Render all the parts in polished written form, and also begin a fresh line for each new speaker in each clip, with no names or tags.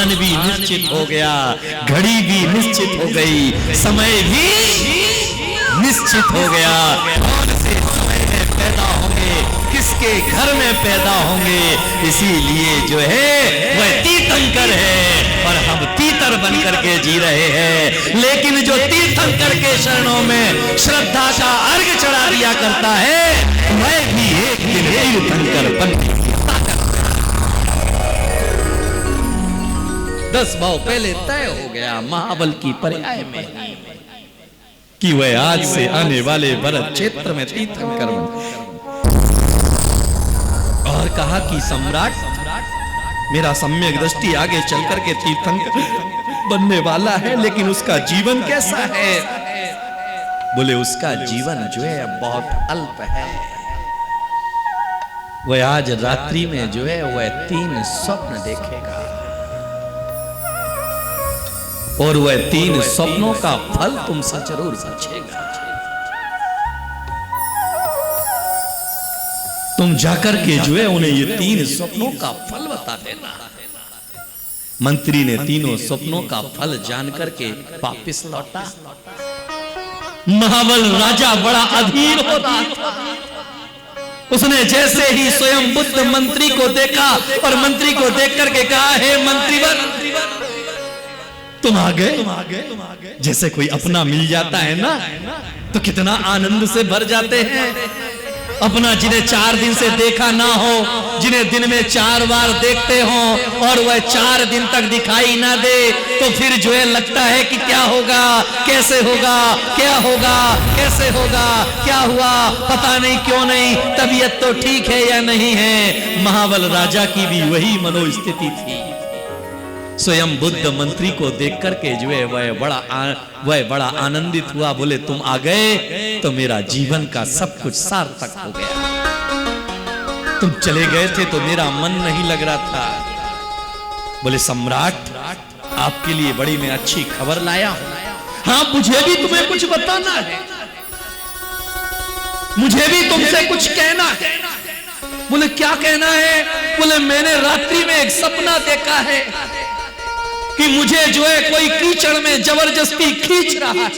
स्थान भी निश्चित हो गया, घड़ी भी निश्चित हो गई, समय भी निश्चित हो गया। कौन से समय में पैदा होंगे, किसके घर में पैदा होंगे, इसीलिए जो है वह तीर्थंकर है और हम तीतर बन करके जी रहे हैं। लेकिन जो तीर्थंकर के शरणों में श्रद्धा का अर्घ चढ़ा दिया करता है, वह भी एक दिन तीर्थंकर बन 10 भाव पहले तय हो गया महाबल की पर्याय में कि वह आज से आने वाले भरत क्षेत्र में तीर्थंकर बन, और कहा कि सम्राट मेरा सम्यक दृष्टि आगे चल करके तीर्थंकर बनने वाला है, लेकिन उसका जीवन कैसा है? बोले उसका जीवन जो है बहुत अल्प है। वह आज रात्रि में जो है वह 3 स्वप्न देखेगा और वह 3 स्वप्नों का फल तुमसे जरूर पूछेगा। तुम जाकर के जो है उन्हें ये 3 स्वप्नों का फल बता देना। मंत्री ने तीनों स्वप्नों का फल जान करके वापिस लौटा। महाबल राजा बड़ा अधीर हो रहा था। उसने जैसे ही स्वयं बुद्ध मंत्री को देखा और मंत्री को देख करके कहा, हे मंत्रीवर, तुम आ गए। जैसे कोई अपना मिल जाता है ना तो कितना आनंद से भर जाते हैं। अपना जिन्हें 4 दिन से देखा ना हो, जिन्हें दिन में 4 बार देखते हो और वह 4 दिन तक दिखाई ना दे, तो फिर जो है लगता है कि क्या होगा, कैसे होगा, क्या होगा, कैसे होगा, क्या हुआ, पता नहीं, क्यों नहीं, तबीयत तो ठीक है या नहीं है। महाबल राजा की भी वही मनोस्थिति थी। स्वयं बुद्ध मंत्री को देख करके जो है वह बड़ा आनंदित हुआ। बोले तुम आ गए तो मेरा जीवन का सब कुछ सार्थक हो गया। तुम चले गए थे तो मेरा मन नहीं लग रहा था। बोले सम्राट, आपके लिए बड़ी मैं अच्छी खबर लाया हूं। हाँ, मुझे भी तुम्हें कुछ बताना है, मुझे भी तुमसे कुछ कहना है। बोले क्या कहना है? बोले मैंने रात्रि में एक सपना देखा है कि मुझे जो है कोई कीचड़ में जबरदस्ती खींच रहा है,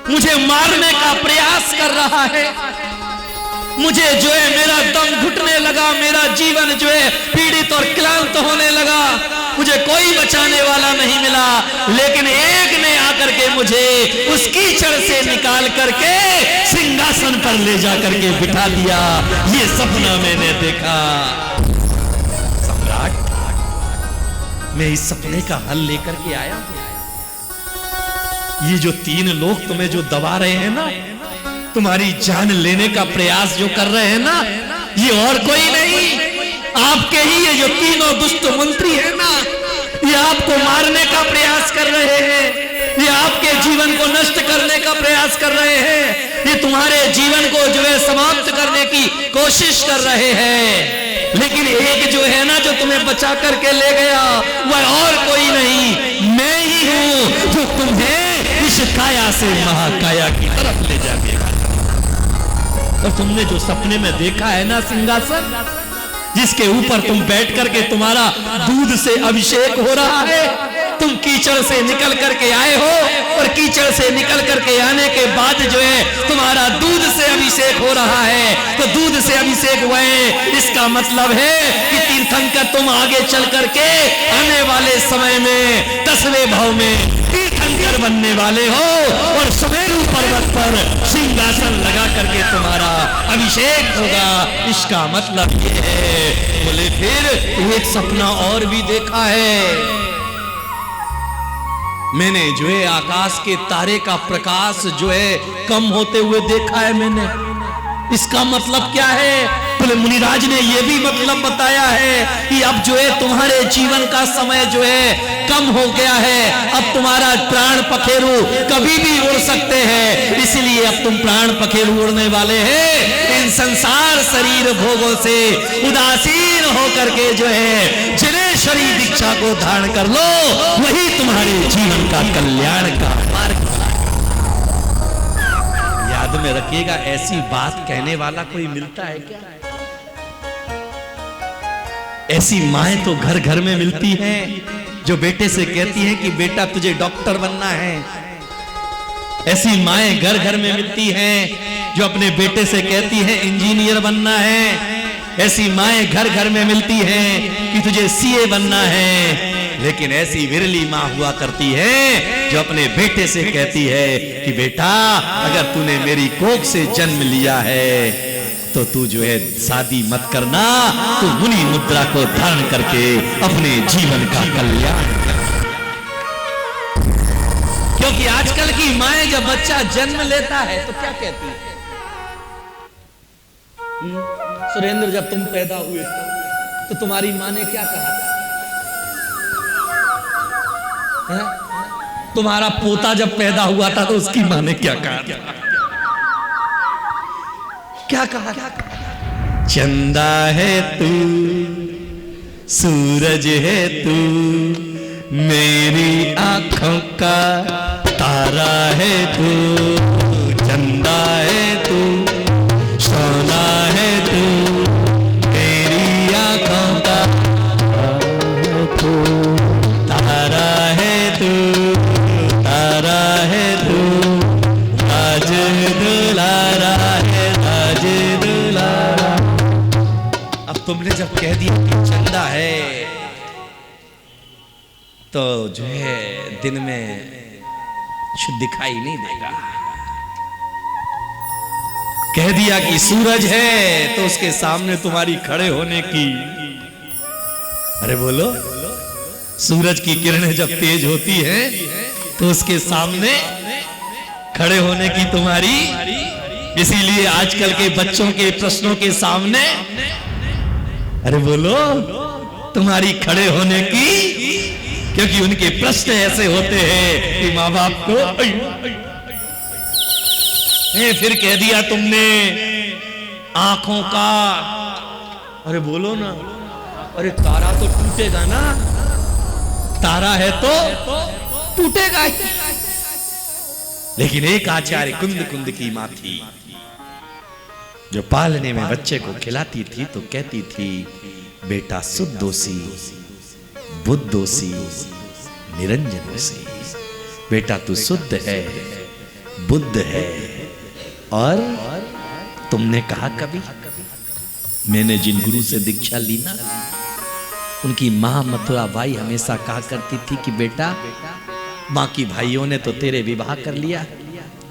मुझे मारने का प्रयास कर रहा है, मुझे जो है मेरा दम घुटने लगा, मेरा जीवन जो है पीड़ित और क्लांत होने लगा, मुझे कोई बचाने वाला नहीं मिला। लेकिन एक ने आकर के मुझे उस कीचड़ से निकाल करके सिंहासन पर ले जा करके बिठा दिया। ये सपना मैंने देखा। सम्राट, मैं इस सपने का हल लेकर के आया हूं। ये जो 3 लोग तुम्हें जो दबा रहे हैं ना, तुम्हारी जान लेने का प्रयास जो कर रहे हैं ना, ये और कोई नहीं, आपके ही ये जो 3 दुष्ट मंत्री हैं ना, ये आपको मारने का प्रयास कर रहे हैं, ये आपके जीवन को नष्ट करने का प्रयास कर रहे हैं, ये तुम्हारे जीवन को जो है समाप्त करने की कोशिश कर रहे हैं। लेकिन एक जो है ना, जो तुम्हें बचा करके ले गया, वह और कोई नहीं, मैं ही हूं जो तुम्हें इस काया से महाकाया की तरफ ले जाएगा। और तुमने जो सपने में देखा है ना सिंहासन, जिसके ऊपर तुम बैठ करके तुम्हारा दूध से अभिषेक हो रहा है, तुम कीचड़ से निकल करके आए हो और कीचड़ से निकल करके आने के बाद जो है तुम्हारा दूध से अभिषेक हो रहा है, तो दूध से अभिषेक हुआ है, इसका मतलब है कि तीर्थंकर तुम आगे चल करके आने वाले समय में 10वें भाव में तीर्थंकर बनने वाले हो और सुमेरु पर्वत पर सिंहासन लगा करके तुम्हारा अभिषेक होगा। इसका मतलब ये है। बोले फिर एक सपना और भी देखा है मैंने, जो है आकाश के तारे का प्रकाश जो है कम होते हुए देखा है मैंने। इसका मतलब क्या है? बोले मुनिराज ने ये भी मतलब बताया है कि अब जो है तुम्हारे जीवन का समय जो है कम हो गया है, अब तुम्हारा प्राण पखेरु कभी भी उड़ सकते हैं, इसलिए अब तुम प्राण पखेरु उड़ने वाले हैं। इन संसार शरीर भोगों से उदासीन होकर के जो है जनेश्वरी दीक्षा को धारण कर लो, वही तुम्हारे जीवन का कल्याण का मार्ग। याद में रखिएगा, ऐसी बात कहने वाला कोई मिलता है क्या? ऐसी माएं तो घर घर में मिलती हैं जो बेटे से कहती हैं कि बेटा तुझे डॉक्टर बनना है। ऐसी माएं घर घर में मिलती हैं जो अपने बेटे से कहती हैं इंजीनियर बनना है। ऐसी माएं घर घर में मिलती हैं कि तुझे सीए बनना है। लेकिन ऐसी विरली माँ हुआ करती है जो अपने बेटे से कहती है कि बेटा अगर तूने मेरी कोख से जन्म लिया है तो तू जो है शादी मत करना, तू मुनि मुद्रा को धारण करके अपने जीवन का कल्याण कर। क्योंकि आजकल की माएं जब बच्चा जन्म लेता है तो क्या कहती है? सुरेंद्र जब तुम पैदा हुए तो तुम्हारी मां ने क्या कहा? तुम्हारा पोता जब पैदा हुआ था तो उसकी मां ने क्या कहा? क्या कहा? चंदा है तू, सूरज है तू, मेरी आंखों का तारा है तू। चंदा है तू, सोना है तू, मेरी आंखों का तारा है तू, तारा है तू, आज दुलारा है, आज दुलारा। अब तुमने जब कह दिया कि चंदा है तो जो है दिन में कुछ दिखाई नहीं देगा। कह दिया कि सूरज है तो उसके सामने तुम्हारी खड़े होने की, अरे बोलो, सूरज की किरणें जब तेज होती हैं तो उसके सामने खड़े होने की तुम्हारी, इसीलिए आजकल के बच्चों के प्रश्नों के सामने, अरे बोलो, तुम्हारी खड़े होने की, क्योंकि उनके प्रश्न ऐसे होते हैं कि माँ बाप को फिर कह दिया तुमने आंखों का, अरे बोलो ना, अरे तारा तो टूटेगा ना, तारा है तो टूटेगा ही। लेकिन एक आचार्य कुंद कुंद की मां थी जो पालने में बच्चे को खिलाती थी तो कहती थी बेटा शुद्धोसी बुद्धोसी निरंजनोसी। बेटा तू शुद्ध है, बुद्ध है। और तुमने कहा कभी, मैंने जिन गुरु से दीक्षा ली ना, उनकी मां मथुरा बाई हमेशा कहा करती थी कि बेटा बाकी भाइयों ने तो तेरे विवाह कर लिया,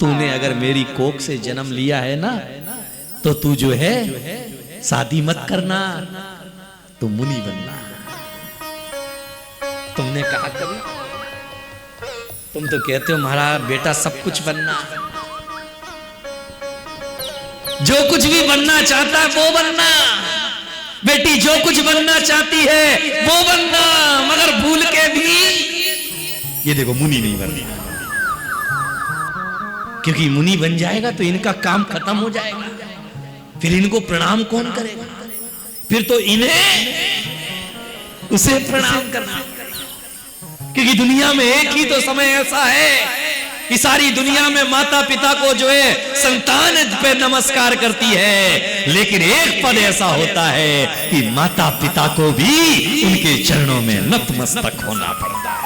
तूने अगर मेरी कोख से जन्म लिया है ना तो तू जो है शादी मत करना, तू मुनि बनना। तुमने कहा कभी? तुम तो कहते हो हमारा बेटा सब कुछ बनना, जो कुछ भी बनना चाहता है वो बनना, बेटी जो कुछ बनना चाहती है वो बनना, मगर भूल के भी ये देखो मुनि नहीं बनना, क्योंकि मुनि बन जाएगा तो इनका काम खत्म हो जाएगा, फिर इनको प्रणाम कौन करेगा? फिर तो इन्हें उसे प्रणाम करना, क्योंकि दुनिया में एक ही तो समय ऐसा है कि सारी दुनिया में माता पिता को जो है संतान पे नमस्कार करती है, लेकिन एक पद ऐसा होता है कि माता पिता को भी उनके चरणों में नतमस्तक होना पड़ता है।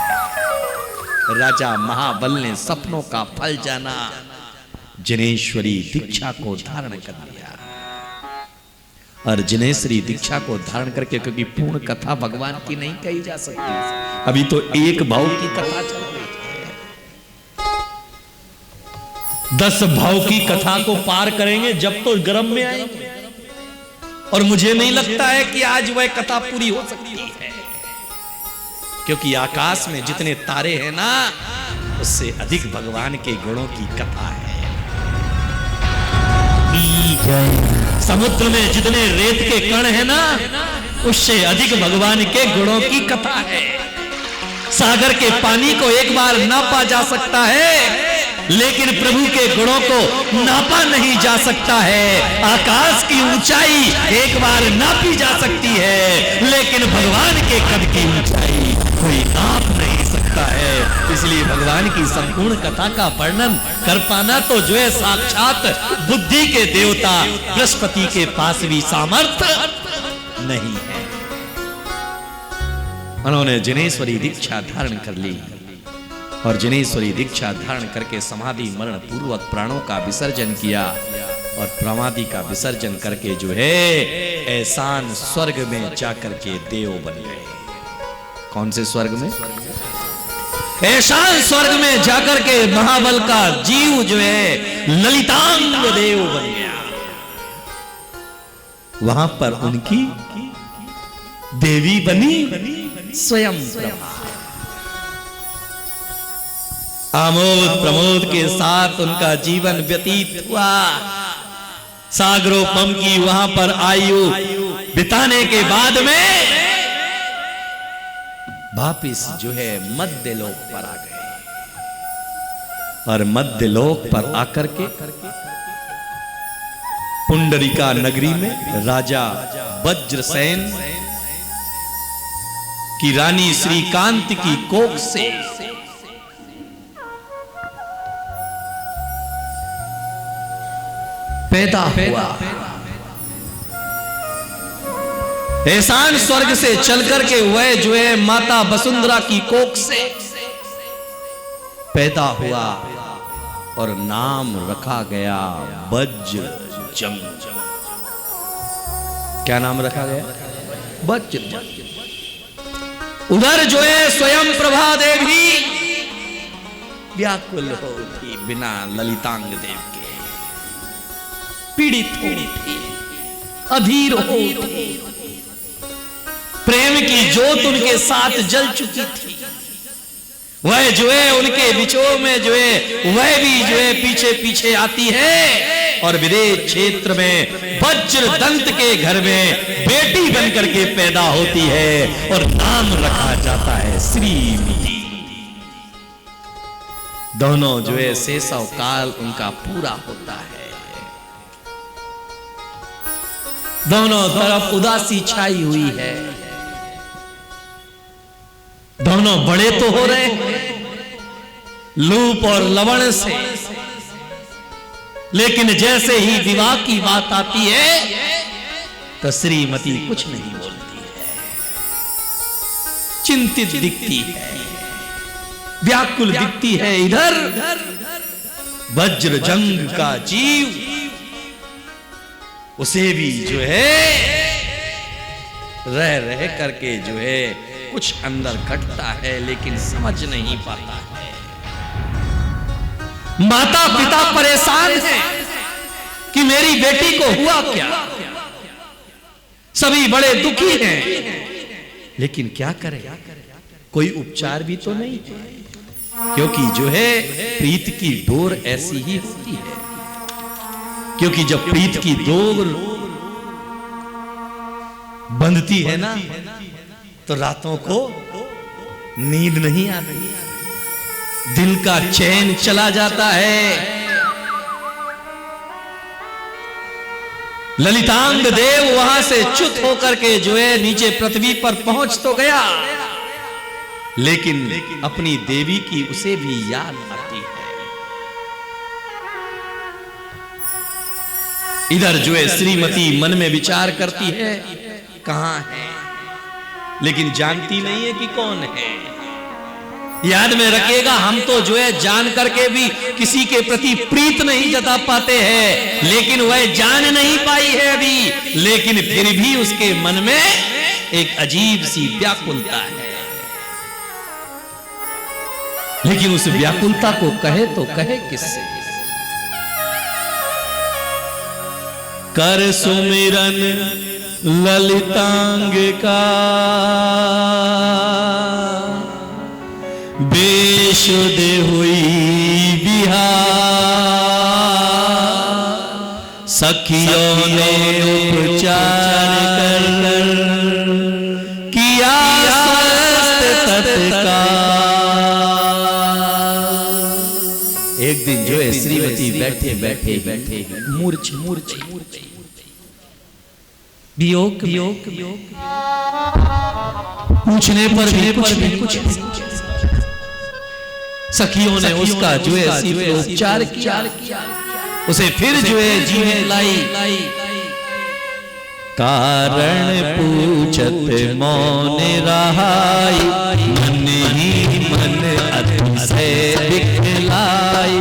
राजा महाबल ने सपनों का फल जाना, जिनेश्वरी दीक्षा को धारण कर लिया। और जिनेश्वरी दीक्षा को धारण करके, क्योंकि पूर्ण कथा भगवान की नहीं कही जा सकती, अभी तो एक भाव की कथा चल रही है। 10 भाव की कथा को पार करेंगे जब तो गर्भ में आएंगे, और मुझे नहीं लगता है कि आज वह कथा पूरी हो सकती है, क्योंकि आकाश में जितने तारे हैं ना, उससे अधिक भगवान के गुणों की कथा है। समुद्र में जितने रेत के कण हैं ना, उससे अधिक भगवान के गुणों की कथा है। सागर के पानी को एक बार नापा जा सकता है, लेकिन प्रभु के गुणों को नापा नहीं जा सकता है। आकाश की ऊंचाई एक बार नापी जा सकती है, लेकिन भगवान के कद की ऊंचाई कोई नाप नहीं सकता है। इसलिए भगवान की संपूर्ण कथा का वर्णन कर पाना तो जो है साक्षात बुद्धि के देवता बृहस्पति के पास भी सामर्थ्य नहीं है। उन्होंने जिनेश्वरी दीक्षा धारण कर ली और जिनेश्वरी दीक्षा धारण करके समाधि मरण पूर्वक प्राणों का विसर्जन किया और प्रमादि का विसर्जन करके जो है एहसान स्वर्ग में जाकर के देव बन गए। कौन से स्वर्ग में? एहसान स्वर्ग में जाकर के महाबल का जीव जो है ललितांग देव बन गया। वहां पर उनकी देवी बनी स्वयं प्रभा। आमोद प्रमोद के साथ उनका जीवन व्यतीत हुआ। सागरोपम की वहां पर आयु बिताने के बाद में वापिस जो है मध्य लोक पर आ गए और मध्य लोक पर आकर के पुंडरीका नगरी में राजा वज्रसेन की रानी श्रीकांत की कोख से पैदा हुआ। एहसान स्वर्ग से चलकर के वह जो है माता वसुंधरा की कोख से पैदा हुआ और नाम रखा गया वज्र जंग। क्या नाम रखा गया? वज्र जंग। उधर जो है स्वयं प्रभा देवी व्याकुल होती बिना ललितांग देव के, पीड़ित होती, अधीर होती। प्रेम की जोत उनके साथ जल चुकी थी। वह जो है उनके बिछोह में जो है वह भी जो है पीछे पीछे आती है और विदेश क्षेत्र में वज्र दंत के घर में बेटी बनकर के पैदा होती है और नाम रखा जाता है श्रीमती। दोनों जो है शेषव काल उनका पूरा होता है। दोनों तरफ उदासी छाई हुई है। दोनों बड़े तो हो रहे हैं लूप और लवण से, लेकिन जैसे ही विवाह की बात आती है तो श्रीमती कुछ नहीं बोलती है, चिंतित दिखती है, व्याकुल दिखती है। इधर वज्र जंग का जीव उसे भी जो है रह करके जो है कुछ अंदर घटता है लेकिन समझ नहीं पाता है। माता पिता परेशान हैं कि मेरी बेटी को हुआ क्या। सभी बड़े दुखी हैं लेकिन क्या करें, कोई उपचार भी तो नहीं, क्योंकि जो है प्रीत की डोर ऐसी ही होती है। क्योंकि जब प्रीत की डोर बंधती है ना तो रातों को नींद नहीं आती, दिल का चैन चला जाता है। ललितांग देव वहां से च्युत होकर के जो है नीचे पृथ्वी पर पहुंच तो गया, लेकिन अपनी देवी की उसे भी याद आती है। इधर जो है श्रीमती मन में विचार करती है कहां है, लेकिन जानती नहीं है कि कौन है। याद में रखिएगा, हम तो जो है जान करके भी किसी के प्रति प्रीत नहीं जता पाते हैं, लेकिन वह जान नहीं पाई है अभी, लेकिन फिर भी उसके मन में एक अजीब सी व्याकुलता है। लेकिन उस व्याकुलता को कहे तो कहे किससे? कर सुमिरन ललितांग का बेशुद्ध हुई बिहार, सखियों ने उपचार कर किया स्वस्थ तत्काल। एक दिन जो है श्रीमती बैठे बैठे बैठे मूर्छ वियोग पूछने पर भी कुछ सखियों ने उसका जो है उपचार किया, उसे फिर जो है जीने लाई। कारण पूछत मौन रहाई, मन ही मन अतिशय दिखलाई।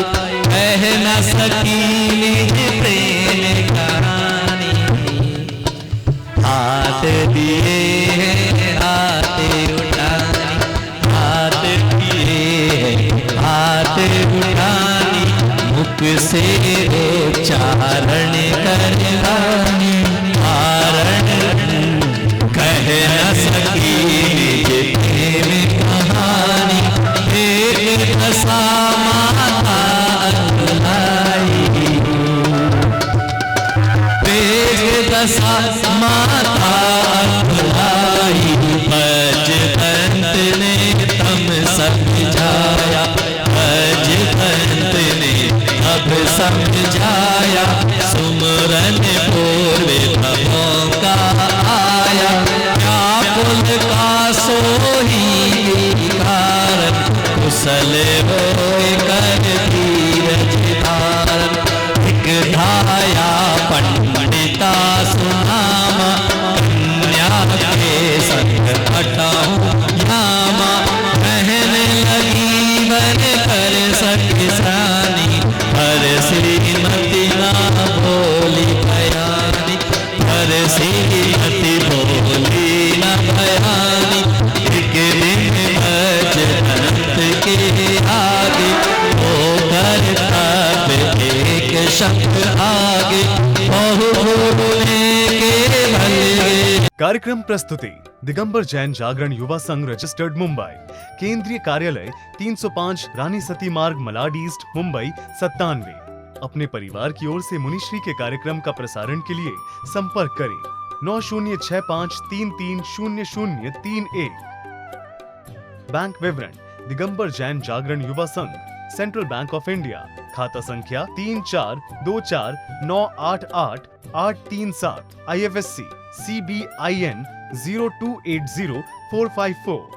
कह न सकी निज प्रेम कहानी, हाथ दिए हाथ उठानी, हाथ दिए हाथ उठानी। मुख से उच्चारण करवानी, कारण कह न सकी निज प्रेम कहानी। एक दशा माता अतुलाई, एक दशा माता अतुलाई। भजवंत ने तम समझाया, भजवंत ने अब समझाया। सुमरन पूर्व भवों का आया, क्या कुल का सोही कारण। कुशल होए कर धीरज धारण, एक धाया पंडिता सुनामा। कन्या के संग हटाऊं यामा, कहने लगी वन कर सकिसानी। पर श्रीमती ना बोली बयानी, पर श्रीमती बोली न बयानी। एक दिन भजवंत के आगे होकर तब एक शब्द आगे, बहु बोले के भले।
कार्यक्रम प्रस्तुति दिगंबर जैन जागरण युवा संघ रजिस्टर्ड मुंबई, केंद्रीय कार्यालय 305 रानी सती मार्ग मलाड ईस्ट मुंबई 97। अपने परिवार की ओर से मुनिश्री के कार्यक्रम का प्रसारण के लिए संपर्क करें 9065330031। बैंक विवरण दिगंबर जैन जागरण युवा संघ, सेंट्रल बैंक ऑफ इंडिया, खाता संख्या 3424988837, IFSC CBIN 0280454।